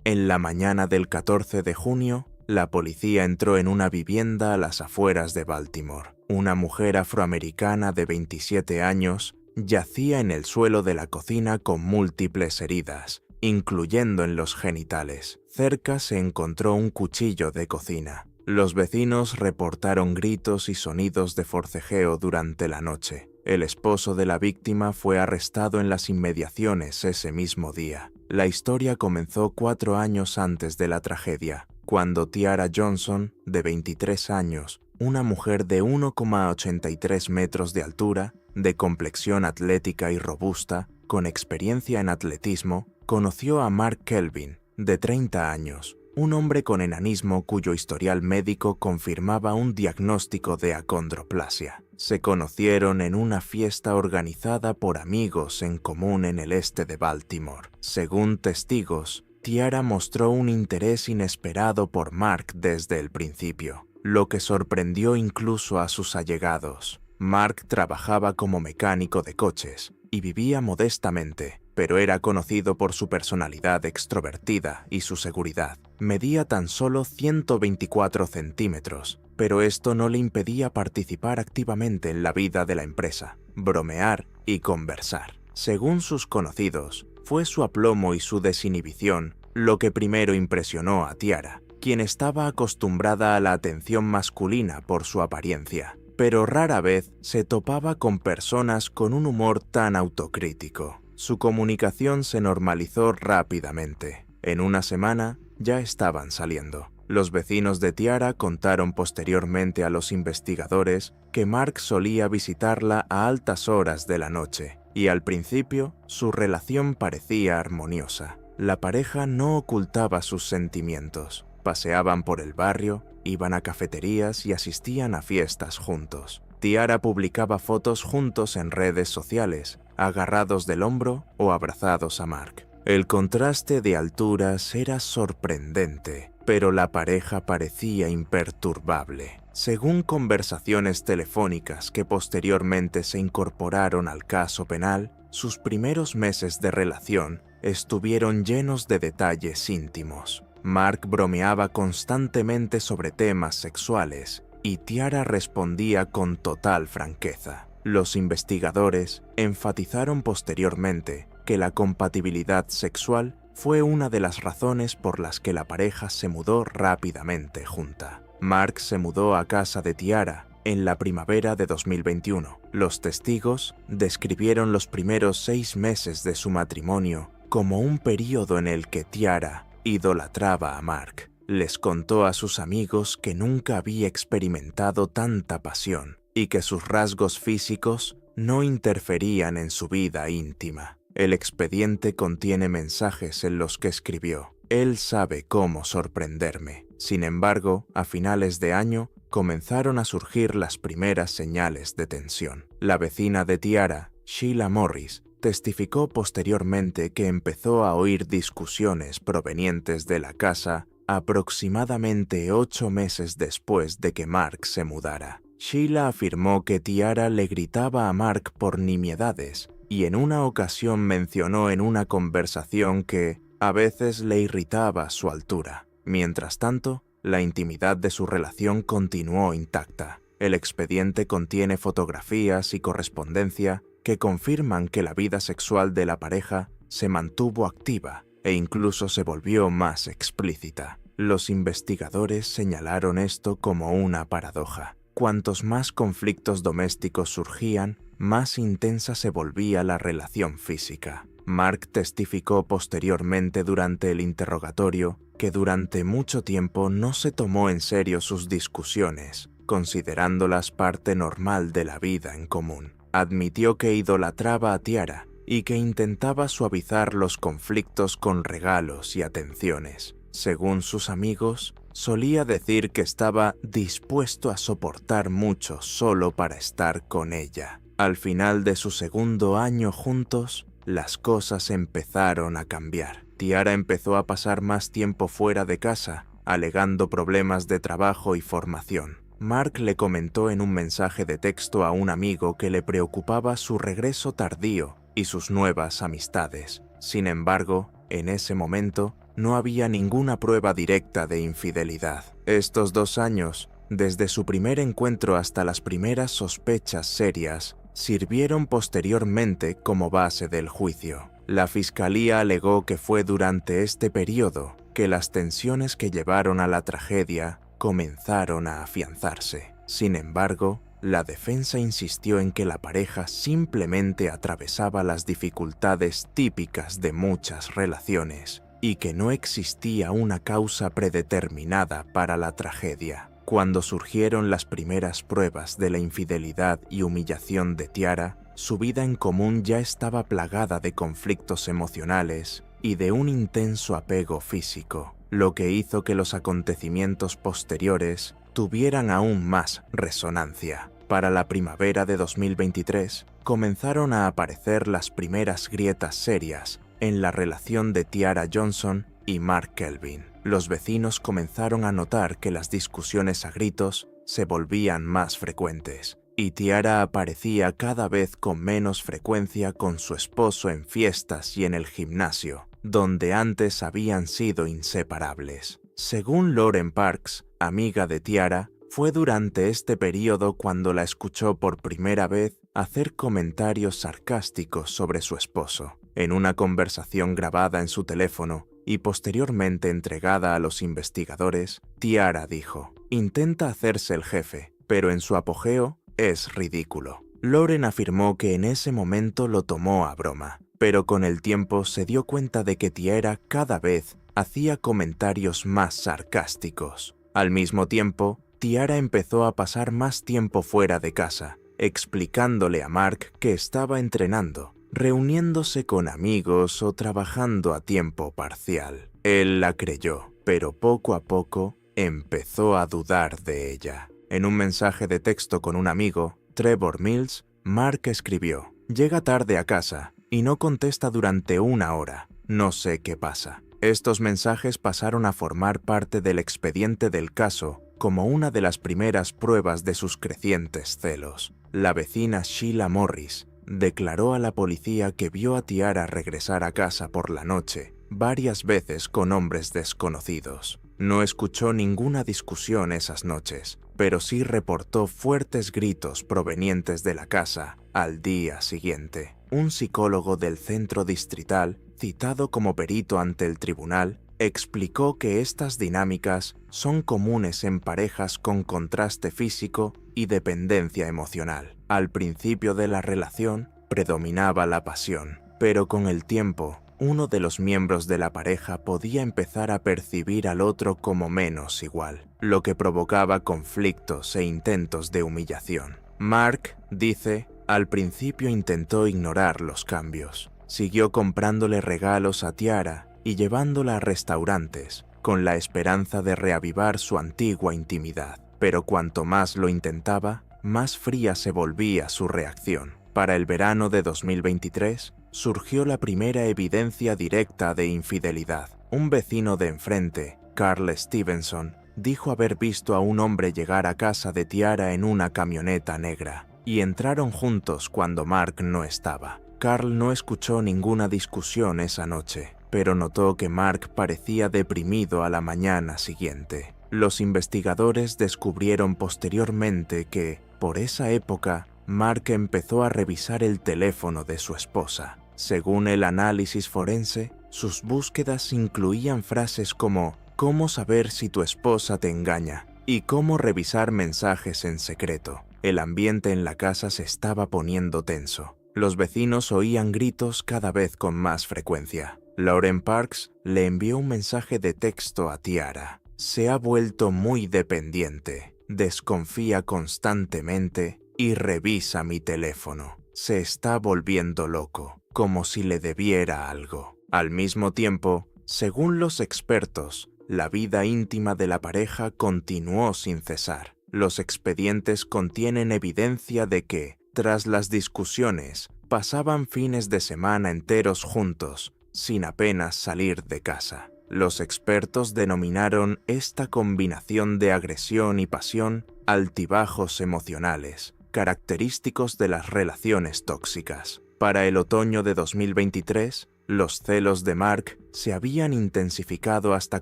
En la mañana del 14 de junio, la policía entró en una vivienda a las afueras de Baltimore. Una mujer afroamericana de 27 años yacía en el suelo de la cocina con múltiples heridas, incluyendo en los genitales. Cerca se encontró un cuchillo de cocina. Los vecinos reportaron gritos y sonidos de forcejeo durante la noche. El esposo de la víctima fue arrestado en las inmediaciones ese mismo día. La historia comenzó 4 años antes de la tragedia, cuando Tiara Johnson, de 23 años, una mujer de 1,83 metros de altura, de complexión atlética y robusta, con experiencia en atletismo, conoció a Mark Kelvin, de 30 años, un hombre con enanismo cuyo historial médico confirmaba un diagnóstico de acondroplasia. Se conocieron en una fiesta organizada por amigos en común en el este de Baltimore. Según testigos, Tiara mostró un interés inesperado por Mark desde el principio, lo que sorprendió incluso a sus allegados. Mark trabajaba como mecánico de coches y vivía modestamente, pero era conocido por su personalidad extrovertida y su seguridad. Medía tan solo 124 centímetros, pero esto no le impedía participar activamente en la vida de la empresa, bromear y conversar. Según sus conocidos, fue su aplomo y su desinhibición lo que primero impresionó a Tiara, quien estaba acostumbrada a la atención masculina por su apariencia, pero rara vez se topaba con personas con un humor tan autocrítico. Su comunicación se normalizó rápidamente. En una semana ya estaban saliendo. Los vecinos de Tiara contaron posteriormente a los investigadores que Mark solía visitarla a altas horas de la noche, y al principio su relación parecía armoniosa. La pareja no ocultaba sus sentimientos. Paseaban por el barrio, iban a cafeterías y asistían a fiestas juntos. Tiara publicaba fotos juntos en redes sociales, agarrados del hombro o abrazados a Mark. El contraste de alturas era sorprendente, pero la pareja parecía imperturbable. Según conversaciones telefónicas que posteriormente se incorporaron al caso penal, sus primeros meses de relación estuvieron llenos de detalles íntimos. Mark bromeaba constantemente sobre temas sexuales y Tiara respondía con total franqueza. Los investigadores enfatizaron posteriormente que la compatibilidad sexual fue una de las razones por las que la pareja se mudó rápidamente junta. Mark se mudó a casa de Tiara en la primavera de 2021. Los testigos describieron los primeros 6 meses de su matrimonio como un período en el que Tiara idolatraba a Mark. Les contó a sus amigos que nunca había experimentado tanta pasión y que sus rasgos físicos no interferían en su vida íntima. El expediente contiene mensajes en los que escribió: «Él sabe cómo sorprenderme». Sin embargo, a finales de año comenzaron a surgir las primeras señales de tensión. La vecina de Tiara, Sheila Morris, testificó posteriormente que empezó a oír discusiones provenientes de la casa aproximadamente 8 meses después de que Mark se mudara. Sheila afirmó que Tiara le gritaba a Mark por nimiedades y en una ocasión mencionó en una conversación que a veces le irritaba su altura. Mientras tanto, la intimidad de su relación continuó intacta. El expediente contiene fotografías y correspondencia que confirman que la vida sexual de la pareja se mantuvo activa e incluso se volvió más explícita. Los investigadores señalaron esto como una paradoja. Cuantos más conflictos domésticos surgían, más intensa se volvía la relación física. Mark testificó posteriormente durante el interrogatorio que durante mucho tiempo no se tomó en serio sus discusiones, considerándolas parte normal de la vida en común. Admitió que idolatraba a Tiara y que intentaba suavizar los conflictos con regalos y atenciones. Según sus amigos, solía decir que estaba dispuesto a soportar mucho solo para estar con ella. Al final de su segundo año juntos, las cosas empezaron a cambiar. Tiara empezó a pasar más tiempo fuera de casa, alegando problemas de trabajo y formación. Mark le comentó en un mensaje de texto a un amigo que le preocupaba su regreso tardío y sus nuevas amistades. Sin embargo, en ese momento, no había ninguna prueba directa de infidelidad. Estos 2 años, desde su primer encuentro hasta las primeras sospechas serias, sirvieron posteriormente como base del juicio. La fiscalía alegó que fue durante este periodo que las tensiones que llevaron a la tragedia comenzaron a afianzarse. Sin embargo, la defensa insistió en que la pareja simplemente atravesaba las dificultades típicas de muchas relaciones y que no existía una causa predeterminada para la tragedia. Cuando surgieron las primeras pruebas de la infidelidad y humillación de Tiara, su vida en común ya estaba plagada de conflictos emocionales y de un intenso apego físico, lo que hizo que los acontecimientos posteriores tuvieran aún más resonancia. Para la primavera de 2023, comenzaron a aparecer las primeras grietas serias en la relación de Tiara Johnson y Mark Kelvin. Los vecinos comenzaron a notar que las discusiones a gritos se volvían más frecuentes, y Tiara aparecía cada vez con menos frecuencia con su esposo en fiestas y en el gimnasio, donde antes habían sido inseparables. Según Lauren Parks, amiga de Tiara, fue durante este periodo cuando la escuchó por primera vez hacer comentarios sarcásticos sobre su esposo. En una conversación grabada en su teléfono y posteriormente entregada a los investigadores, Tiara dijo: «Intenta hacerse el jefe, pero en su apogeo es ridículo». Lauren afirmó que en ese momento lo tomó a broma, pero con el tiempo se dio cuenta de que Tiara cada vez hacía comentarios más sarcásticos. Al mismo tiempo, Tiara empezó a pasar más tiempo fuera de casa, explicándole a Mark que estaba entrenando, reuniéndose con amigos o trabajando a tiempo parcial. Él la creyó, pero poco a poco empezó a dudar de ella. En un mensaje de texto con un amigo, Trevor Mills, Mark escribió: «Llega tarde a casa y no contesta durante 1 hora. No sé qué pasa». Estos mensajes pasaron a formar parte del expediente del caso como una de las primeras pruebas de sus crecientes celos. La vecina Sheila Morris declaró a la policía que vio a Tiara regresar a casa por la noche varias veces con hombres desconocidos. No escuchó ninguna discusión esas noches, pero sí reportó fuertes gritos provenientes de la casa al día siguiente. Un psicólogo del centro distrital, citado como perito ante el tribunal, explicó que estas dinámicas son comunes en parejas con contraste físico y dependencia emocional. Al principio de la relación predominaba la pasión, pero con el tiempo, uno de los miembros de la pareja podía empezar a percibir al otro como menos igual, lo que provocaba conflictos e intentos de humillación. Mark dice: «Al principio intentó ignorar los cambios. Siguió comprándole regalos a Tiara y llevándola a restaurantes, con la esperanza de reavivar su antigua intimidad. Pero cuanto más lo intentaba, más fría se volvía su reacción. Para el verano de 2023, surgió la primera evidencia directa de infidelidad. Un vecino de enfrente, Carl Stevenson, dijo haber visto a un hombre llegar a casa de Tiara en una camioneta negra, y entraron juntos cuando Mark no estaba. Carl no escuchó ninguna discusión esa noche, pero notó que Mark parecía deprimido a la mañana siguiente. Los investigadores descubrieron posteriormente que, por esa época, Mark empezó a revisar el teléfono de su esposa. Según el análisis forense, sus búsquedas incluían frases como «¿Cómo saber si tu esposa te engaña?» y «¿Cómo revisar mensajes en secreto?». El ambiente en la casa se estaba poniendo tenso. Los vecinos oían gritos cada vez con más frecuencia. Lauren Parks le envió un mensaje de texto a Tiara: «Se ha vuelto muy dependiente, desconfía constantemente y revisa mi teléfono. Se está volviendo loco, como si le debiera algo». Al mismo tiempo, según los expertos, la vida íntima de la pareja continuó sin cesar. Los expedientes contienen evidencia de que, tras las discusiones, pasaban fines de semana enteros juntos, sin apenas salir de casa. Los expertos denominaron esta combinación de agresión y pasión altibajos emocionales, característicos de las relaciones tóxicas. Para el otoño de 2023, Los celos de Mark se habían intensificado hasta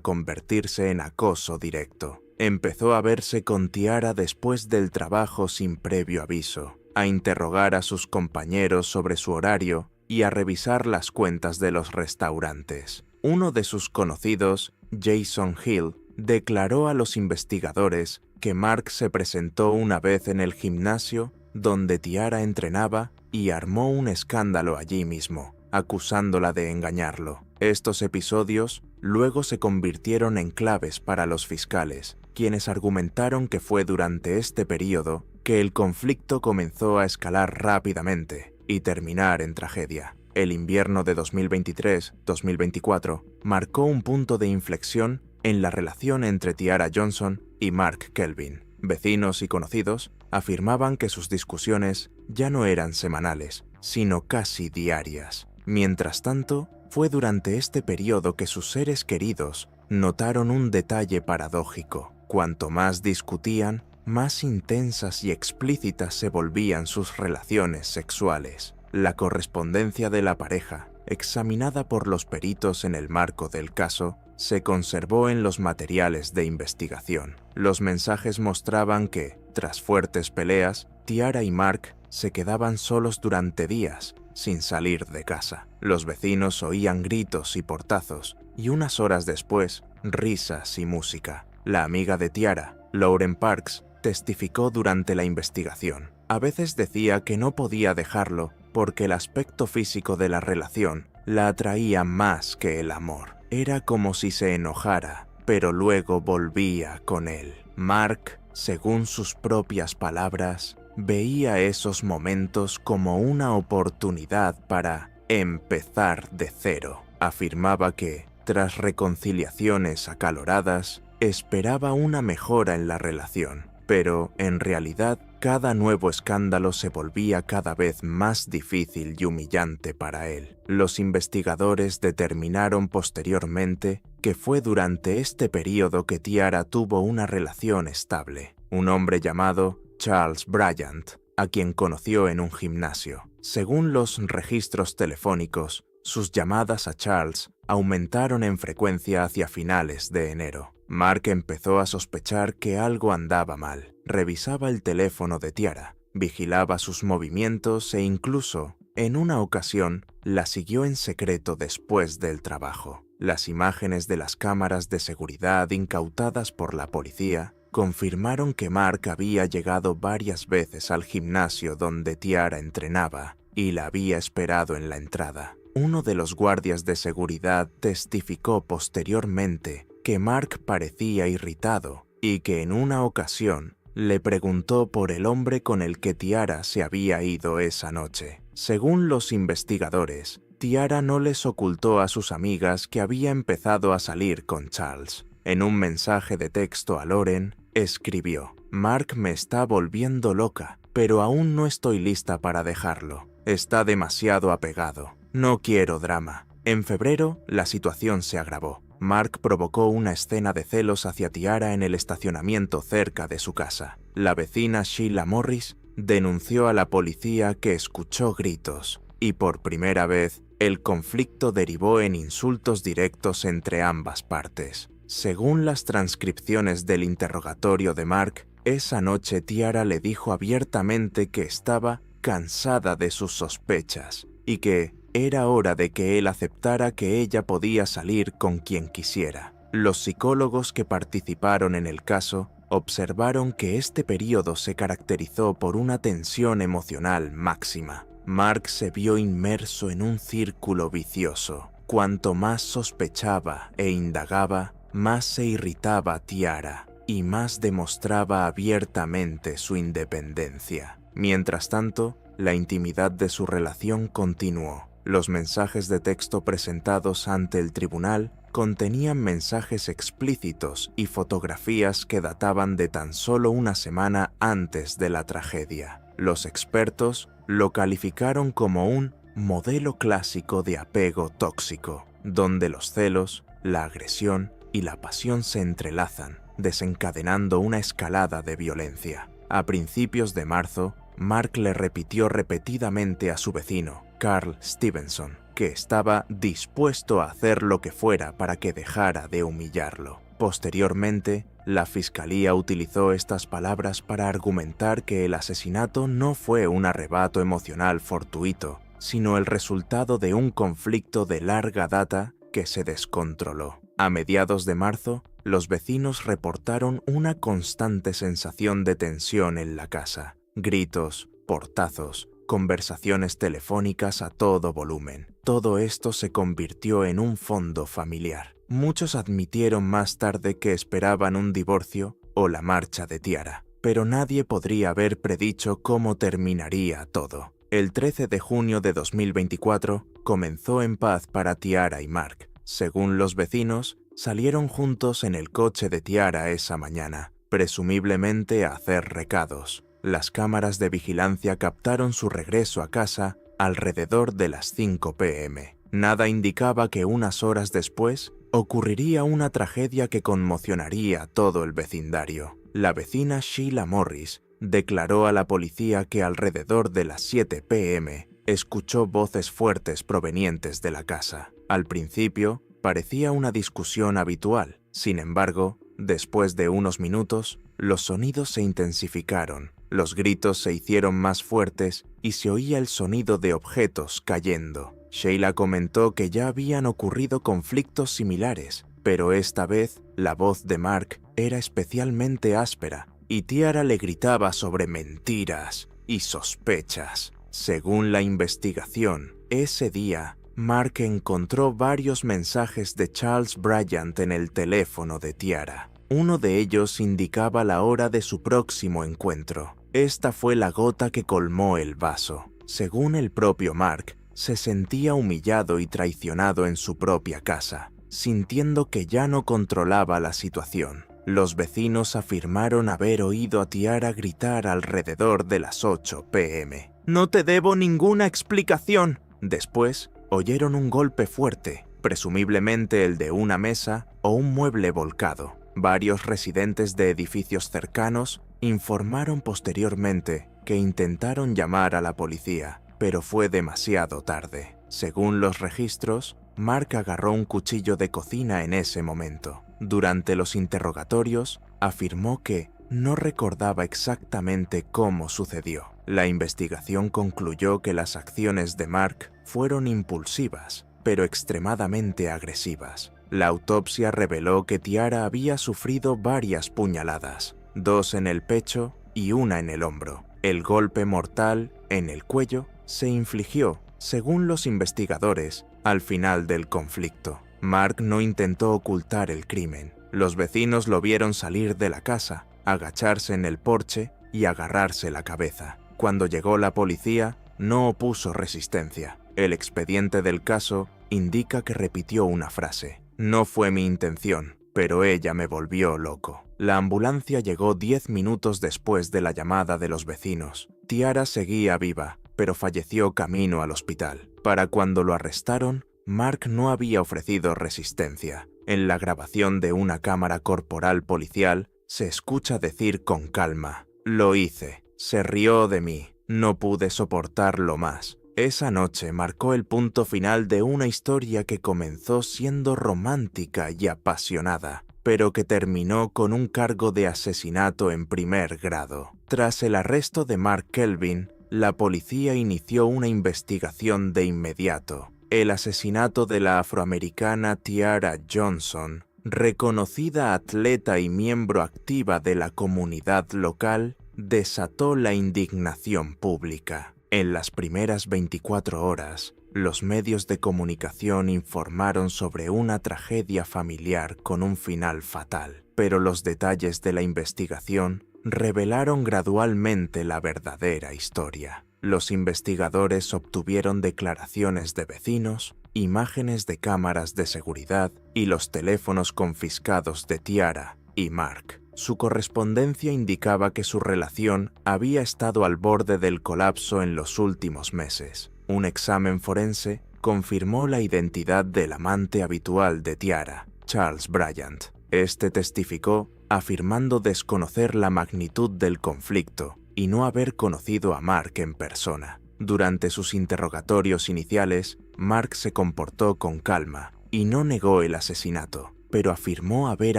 convertirse en acoso directo. Empezó a verse con Tiara después del trabajo sin previo aviso, a interrogar a sus compañeros sobre su horario y a revisar las cuentas de los restaurantes. Uno de sus conocidos, Jason Hill, declaró a los investigadores que Mark se presentó una vez en el gimnasio donde Tiara entrenaba y armó un escándalo allí mismo, acusándola de engañarlo. Estos episodios luego se convirtieron en claves para los fiscales, quienes argumentaron que fue durante este periodo que el conflicto comenzó a escalar rápidamente y terminar en tragedia. El invierno de 2023-2024 marcó un punto de inflexión en la relación entre Tiara Johnson y Mark Kelvin. Vecinos y conocidos afirmaban que sus discusiones ya no eran semanales, sino casi diarias. Mientras tanto, fue durante este periodo que sus seres queridos notaron un detalle paradójico. Cuanto más discutían, más intensas y explícitas se volvían sus relaciones sexuales. La correspondencia de la pareja, examinada por los peritos en el marco del caso, se conservó en los materiales de investigación. Los mensajes mostraban que, tras fuertes peleas, Tiara y Mark se quedaban solos durante días, sin salir de casa. Los vecinos oían gritos y portazos, y unas horas después, risas y música. La amiga de Tiara, Lauren Parks, testificó durante la investigación. A veces decía que no podía dejarlo porque el aspecto físico de la relación la atraía más que el amor. Era como si se enojara, pero luego volvía con él. Mark, según sus propias palabras, veía esos momentos como una oportunidad para empezar de cero. Afirmaba que, tras reconciliaciones acaloradas, esperaba una mejora en la relación, pero en realidad cada nuevo escándalo se volvía cada vez más difícil y humillante para él. Los investigadores determinaron posteriormente que fue durante este periodo que Tiara tuvo una relación estable. Un hombre llamado Charles Bryant, a quien conoció en un gimnasio. Según los registros telefónicos, sus llamadas a Charles aumentaron en frecuencia hacia finales de enero. Mark empezó a sospechar que algo andaba mal. Revisaba el teléfono de Tiara, vigilaba sus movimientos e incluso, en una ocasión, la siguió en secreto después del trabajo. Las imágenes de las cámaras de seguridad incautadas por la policía confirmaron que Mark había llegado varias veces al gimnasio donde Tiara entrenaba y la había esperado en la entrada. Uno de los guardias de seguridad testificó posteriormente que Mark parecía irritado y que en una ocasión le preguntó por el hombre con el que Tiara se había ido esa noche. Según los investigadores, Tiara no les ocultó a sus amigas que había empezado a salir con Charles. En un mensaje de texto a Lauren, escribió: «Mark me está volviendo loca, pero aún no estoy lista para dejarlo. Está demasiado apegado. No quiero drama». En febrero, la situación se agravó. Mark provocó una escena de celos hacia Tiara en el estacionamiento cerca de su casa. La vecina Sheila Morris denunció a la policía que escuchó gritos, y por primera vez, el conflicto derivó en insultos directos entre ambas partes. Según las transcripciones del interrogatorio de Mark, esa noche Tiara le dijo abiertamente que estaba cansada de sus sospechas y que era hora de que él aceptara que ella podía salir con quien quisiera. Los psicólogos que participaron en el caso observaron que este periodo se caracterizó por una tensión emocional máxima. Mark se vio inmerso en un círculo vicioso. Cuanto más sospechaba e indagaba, más se irritaba Tiara y más demostraba abiertamente su independencia. Mientras tanto, la intimidad de su relación continuó. Los mensajes de texto presentados ante el tribunal contenían mensajes explícitos y fotografías que databan de tan solo una semana antes de la tragedia. Los expertos lo calificaron como un modelo clásico de apego tóxico, donde los celos, la agresión y la pasión se entrelazan, desencadenando una escalada de violencia. A principios de marzo, Mark le repitió repetidamente a su vecino, Carl Stevenson, que estaba dispuesto a hacer lo que fuera para que dejara de humillarlo. Posteriormente, la fiscalía utilizó estas palabras para argumentar que el asesinato no fue un arrebato emocional fortuito, sino el resultado de un conflicto de larga data que se descontroló. A mediados de marzo, los vecinos reportaron una constante sensación de tensión en la casa. Gritos, portazos, conversaciones telefónicas a todo volumen. Todo esto se convirtió en un fondo familiar. Muchos admitieron más tarde que esperaban un divorcio o la marcha de Tiara, pero nadie podría haber predicho cómo terminaría todo. El 13 de junio de 2024 comenzó en paz para Tiara y Mark. Según los vecinos, salieron juntos en el coche de Tiara esa mañana, presumiblemente a hacer recados. Las cámaras de vigilancia captaron su regreso a casa alrededor de las 5 p.m. Nada indicaba que unas horas después ocurriría una tragedia que conmocionaría a todo el vecindario. La vecina Sheila Morris declaró a la policía que alrededor de las 7 p.m. escuchó voces fuertes provenientes de la casa. Al principio, parecía una discusión habitual. Sin embargo, después de unos minutos, los sonidos se intensificaron. Los gritos se hicieron más fuertes y se oía el sonido de objetos cayendo. Sheila comentó que ya habían ocurrido conflictos similares, pero esta vez la voz de Mark era especialmente áspera y Tiara le gritaba sobre mentiras y sospechas. Según la investigación, ese día, Mark encontró varios mensajes de Charles Bryant en el teléfono de Tiara. Uno de ellos indicaba la hora de su próximo encuentro. Esta fue la gota que colmó el vaso. Según el propio Mark, se sentía humillado y traicionado en su propia casa, sintiendo que ya no controlaba la situación. Los vecinos afirmaron haber oído a Tiara gritar alrededor de las 8 p.m. «No te debo ninguna explicación». Después, oyeron un golpe fuerte, presumiblemente el de una mesa o un mueble volcado. Varios residentes de edificios cercanos informaron posteriormente que intentaron llamar a la policía, pero fue demasiado tarde. Según los registros, Mark agarró un cuchillo de cocina en ese momento. Durante los interrogatorios, afirmó que no recordaba exactamente cómo sucedió. La investigación concluyó que las acciones de Mark fueron impulsivas, pero extremadamente agresivas. La autopsia reveló que Tiara había sufrido varias puñaladas, 2 en el pecho y 1 en el hombro. El golpe mortal en el cuello se infligió, según los investigadores, al final del conflicto. Mark no intentó ocultar el crimen. Los vecinos lo vieron salir de la casa, agacharse en el porche y agarrarse la cabeza. Cuando llegó la policía, no opuso resistencia. El expediente del caso indica que repitió una frase: «No fue mi intención, pero ella me volvió loco». La ambulancia llegó 10 minutos después de la llamada de los vecinos. Tiara seguía viva, pero falleció camino al hospital. Para cuando lo arrestaron, Mark no había ofrecido resistencia. En la grabación de una cámara corporal policial, se escucha decir con calma: «Lo hice, se rió de mí, no pude soportarlo más». Esa noche marcó el punto final de una historia que comenzó siendo romántica y apasionada, pero que terminó con un cargo de asesinato en primer grado. Tras el arresto de Mark Kelvin, la policía inició una investigación de inmediato. El asesinato de la afroamericana Tiara Johnson, reconocida atleta y miembro activa de la comunidad local, desató la indignación pública. En las primeras 24 horas, los medios de comunicación informaron sobre una tragedia familiar con un final fatal, pero los detalles de la investigación revelaron gradualmente la verdadera historia. Los investigadores obtuvieron declaraciones de vecinos, imágenes de cámaras de seguridad y los teléfonos confiscados de Tiara y Mark. Su correspondencia indicaba que su relación había estado al borde del colapso en los últimos meses. Un examen forense confirmó la identidad del amante habitual de Tiara, Charles Bryant. Este testificó, afirmando desconocer la magnitud del conflicto y no haber conocido a Mark en persona. Durante sus interrogatorios iniciales, Mark se comportó con calma y no negó el asesinato, pero afirmó haber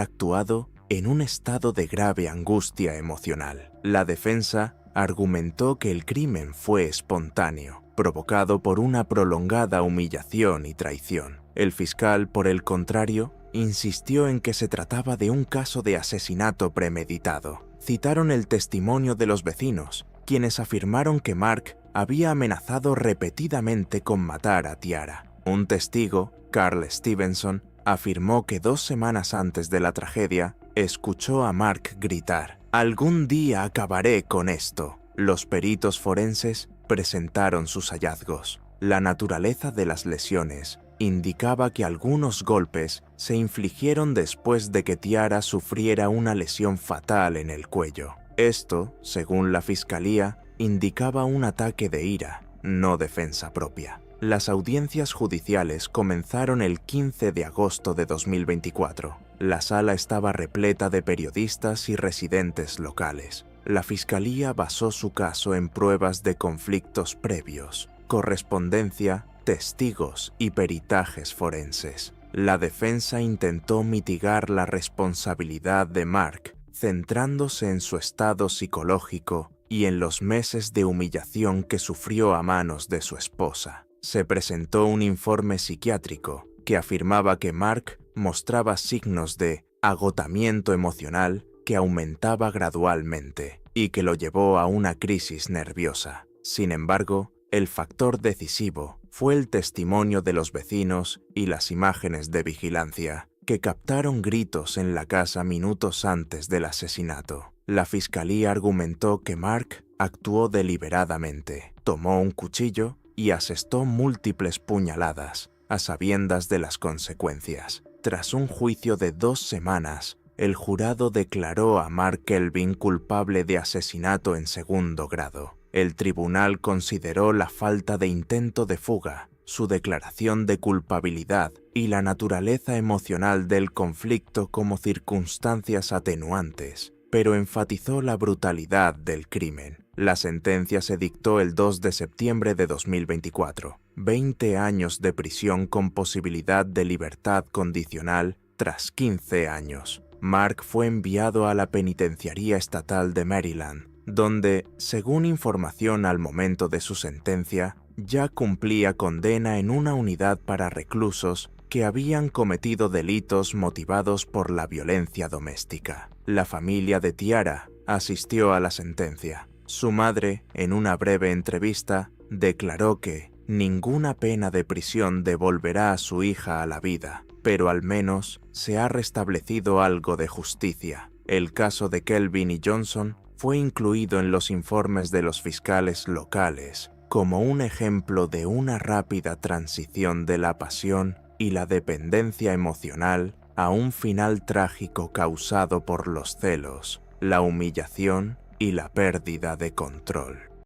actuado en un estado de grave angustia emocional. La defensa argumentó que el crimen fue espontáneo, provocado por una prolongada humillación y traición. El fiscal, por el contrario, insistió en que se trataba de un caso de asesinato premeditado. Citaron el testimonio de los vecinos, quienes afirmaron que Mark había amenazado repetidamente con matar a Tiara. Un testigo, Carl Stevenson, afirmó que 2 semanas antes de la tragedia, escuchó a Mark gritar: «Algún día acabaré con esto». Los peritos forenses presentaron sus hallazgos. La naturaleza de las lesiones indicaba que algunos golpes se infligieron después de que Tiara sufriera una lesión fatal en el cuello. Esto, según la fiscalía, indicaba un ataque de ira, no defensa propia. Las audiencias judiciales comenzaron el 15 de agosto de 2024. La sala estaba repleta de periodistas y residentes locales. La fiscalía basó su caso en pruebas de conflictos previos, correspondencia, testigos y peritajes forenses. La defensa intentó mitigar la responsabilidad de Mark, centrándose en su estado psicológico y en los meses de humillación que sufrió a manos de su esposa. Se presentó un informe psiquiátrico que afirmaba que Mark mostraba signos de agotamiento emocional que aumentaba gradualmente y que lo llevó a una crisis nerviosa. Sin embargo, el factor decisivo fue el testimonio de los vecinos y las imágenes de vigilancia, que captaron gritos en la casa minutos antes del asesinato. La fiscalía argumentó que Mark actuó deliberadamente, tomó un cuchillo y asestó múltiples puñaladas, a sabiendas de las consecuencias. Tras un juicio de 2 semanas, el jurado declaró a Mark Kelvin culpable de asesinato en segundo grado. El tribunal consideró la falta de intento de fuga, su declaración de culpabilidad y la naturaleza emocional del conflicto como circunstancias atenuantes, pero enfatizó la brutalidad del crimen. La sentencia se dictó el 2 de septiembre de 2024. 20 años de prisión con posibilidad de libertad condicional tras 15 años. Mark fue enviado a la Penitenciaría Estatal de Maryland, donde, según información al momento de su sentencia, ya cumplía condena en una unidad para reclusos que habían cometido delitos motivados por la violencia doméstica. La familia de Tiara asistió a la sentencia. Su madre, en una breve entrevista, declaró que ninguna pena de prisión devolverá a su hija a la vida, pero al menos se ha restablecido algo de justicia. El caso de Kelvin y Johnson fue incluido en los informes de los fiscales locales como un ejemplo de una rápida transición de la pasión y la dependencia emocional a un final trágico causado por los celos, la humillación y la pérdida de control.